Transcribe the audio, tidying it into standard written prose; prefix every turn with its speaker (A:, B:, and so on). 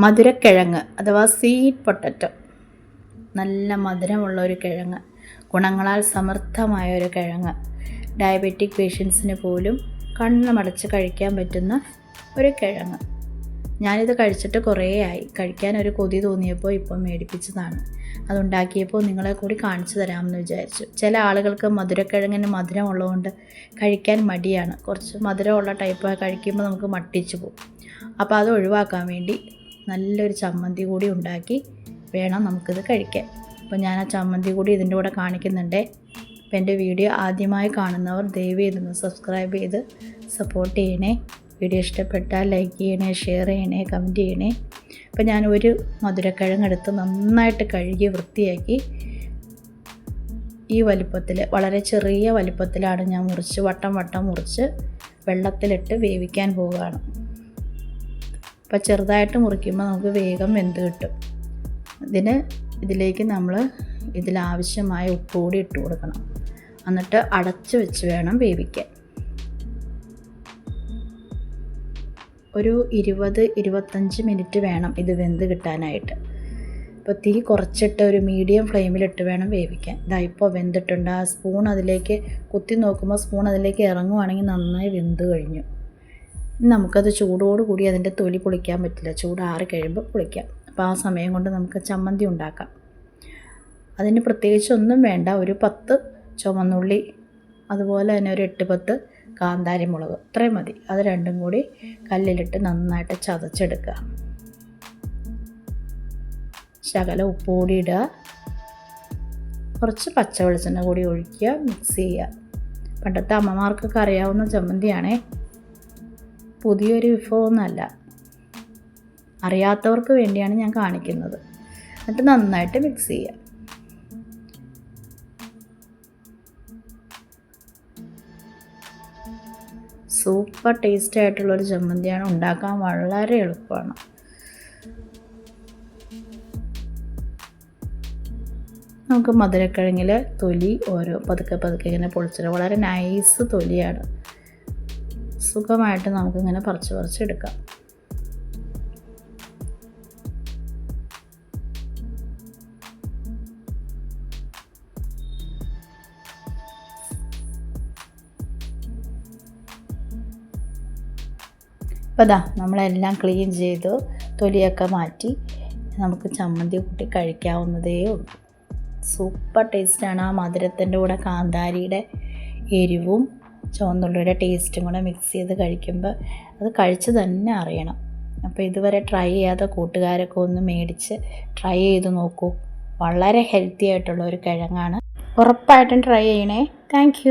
A: മധുരക്കിഴങ്ങ് അഥവാ sweet potato. നല്ല മധുരമുള്ള ഒരു കിഴങ്ങ്, ഗുണങ്ങളാൽ സമൃദ്ധമായ ഒരു കിഴങ്ങ്. ഡയബറ്റിക് പേഷ്യൻസിന് പോലും കണ്ണുമടച്ച് കഴിക്കാൻ പറ്റുന്ന ഒരു കിഴങ്ങ്. ഞാനിത് കഴിച്ചിട്ട് കുറേ ആയി. കഴിക്കാനൊരു കൊതി തോന്നിയപ്പോൾ ഇപ്പം മേടിപ്പിച്ചതാണ്. അതുണ്ടാക്കിയപ്പോൾ നിങ്ങളെ കൂടി കാണിച്ചു തരാമെന്ന് വിചാരിച്ചു. ചില ആളുകൾക്ക് മധുരക്കിഴങ്ങിന് മധുരം ഉള്ളതുകൊണ്ട് കഴിക്കാൻ മടിയാണ്. കുറച്ച് മധുരമുള്ള ടൈപ്പ് കഴിക്കുമ്പോൾ നമുക്ക് മട്ടിച്ചു പോകും. അപ്പോൾ അത് ഒഴിവാക്കാൻ വേണ്ടി നല്ലൊരു ചമ്മന്തി കൂടി ഉണ്ടാക്കി വേണം നമുക്കിത് കഴിക്കാൻ. അപ്പോൾ ഞാൻ ആ ചമ്മന്തി കൂടി ഇതിൻ്റെ കൂടെ കാണിക്കുന്നുണ്ട്. അപ്പോൾ എൻ്റെ വീഡിയോ ആദ്യമായി കാണുന്നവർ ദയവ് ചെയ്തൊന്ന് സബ്സ്ക്രൈബ് ചെയ്ത് സപ്പോർട്ട് ചെയ്യണേ. വീഡിയോ ഇഷ്ടപ്പെട്ടാൽ ലൈക്ക് ചെയ്യണേ, ഷെയർ ചെയ്യണേ, കമൻറ്റ് ചെയ്യണേ. അപ്പോൾ ഞാൻ ഒരു മധുരക്കിഴങ്ങെടുത്ത് നന്നായിട്ട് കഴുകി വൃത്തിയാക്കി ഈ വലിപ്പത്തിൽ, വളരെ ചെറിയ വലിപ്പത്തിലാണ് ഞാൻ മുറിച്ച് വട്ടം മുറിച്ച് വെള്ളത്തിലിട്ട് വേവിക്കാൻ പോവുകയാണ്. അപ്പോൾ ചെറുതായിട്ട് മുറിക്കുമ്പോൾ നമുക്ക് വേഗം വെന്ത് കിട്ടും. ഇതിലേക്ക് നമ്മൾ ഇതിലാവശ്യമായ ഉപ്പ് കൂടി ഇട്ട് കൊടുക്കണം. എന്നിട്ട് അടച്ച് വെച്ച് വേണം വേവിക്കാൻ. ഒരു 20-25 മിനിറ്റ് വേണം ഇത് വെന്ത് കിട്ടാനായിട്ട്. ഇപ്പോൾ തീ കുറച്ചിട്ട് ഒരു മീഡിയം ഫ്ലെയിമിലിട്ട് വേണം വേവിക്കാൻ. ഇപ്പോൾ വെന്തിട്ടുണ്ട്. ആ സ്പൂൺ അതിലേക്ക് കുത്തി നോക്കുമ്പോൾ സ്പൂൺ അതിലേക്ക് ഇറങ്ങുവാണെങ്കിൽ നന്നായി വെന്ത് കഴിഞ്ഞു. നമുക്കത് ചൂടോടുകൂടി അതിൻ്റെ തൊലി പൊളിക്കാൻ പറ്റില്ല, ചൂടാറി കഴിയുമ്പോൾ പൊളിക്കാം. അപ്പോൾ ആ സമയം കൊണ്ട് നമുക്ക് ചമ്മന്തി ഉണ്ടാക്കാം. അതിന് പ്രത്യേകിച്ചൊന്നും വേണ്ട. ഒരു 10 ചുവന്നുള്ളി, അതുപോലെ തന്നെ ഒരു 8-10 കാന്താരി മുളക്, ഇത്രയും മതി. അത് രണ്ടും കൂടി കല്ലിലിട്ട് നന്നായിട്ട് ചതച്ചെടുക്കുക. ശകലം ഉപ്പ് കൂടി ഇടുക, കുറച്ച് പച്ച വെളിച്ചെണ്ണ കൂടി ഒഴിക്കുക, മിക്സ് ചെയ്യുക. പണ്ടത്തെ അമ്മമാർക്കൊക്കെ അറിയാവുന്ന ചമ്മന്തിയാണേ, പുതിയൊരു വിഭവമൊന്നുമല്ല. അറിയാത്തവർക്ക് വേണ്ടിയാണ് ഞാൻ കാണിക്കുന്നത്. എന്നിട്ട് നന്നായിട്ട് മിക്സ് ചെയ്യുക. സൂപ്പർ ടേസ്റ്റി ആയിട്ടുള്ളൊരു ചമ്മന്തിയാണ്. ഉണ്ടാക്കാൻ വളരെ എളുപ്പമാണ്. നമുക്ക് മധുരക്കിഴങ്ങിൽ തൊലി ഓരോ പതുക്കെ ഇങ്ങനെ പൊളിച്ചിട്ട്, വളരെ നൈസ് തൊലിയാണ്. സുഖമായിട്ട് നമുക്കിങ്ങനെ പറിച്ചെടുക്കാം. അപ്പോൾ നമ്മളെല്ലാം ക്ലീൻ ചെയ്തു, തൊലിയൊക്കെ മാറ്റി നമുക്ക് ചമ്മന്തി കൂട്ടി കഴിക്കാവുന്നതേ ഉള്ളൂ. സൂപ്പർ ടേസ്റ്റാണ്. ആ മധുരത്തിൻ്റെ കൂടെ കാന്താരിയുടെ എരിവും ചുവന്നുള്ളിയുടെ ടേസ്റ്റും കൂടെ മിക്സ് ചെയ്ത് കഴിക്കുമ്പോൾ അത് കഴിച്ച് തന്നെ അറിയണം. അപ്പോൾ ഇതുവരെ ട്രൈ ചെയ്യാത്ത കൂട്ടുകാരൊക്കെ ഒന്ന് മേടിച്ച് ട്രൈ ചെയ്ത് നോക്കൂ. വളരെ ഹെൽത്തി ആയിട്ടുള്ള ഒരു കിഴങ്ങാണ്. ഉറപ്പായിട്ടും ട്രൈ ചെയ്യണേ. താങ്ക്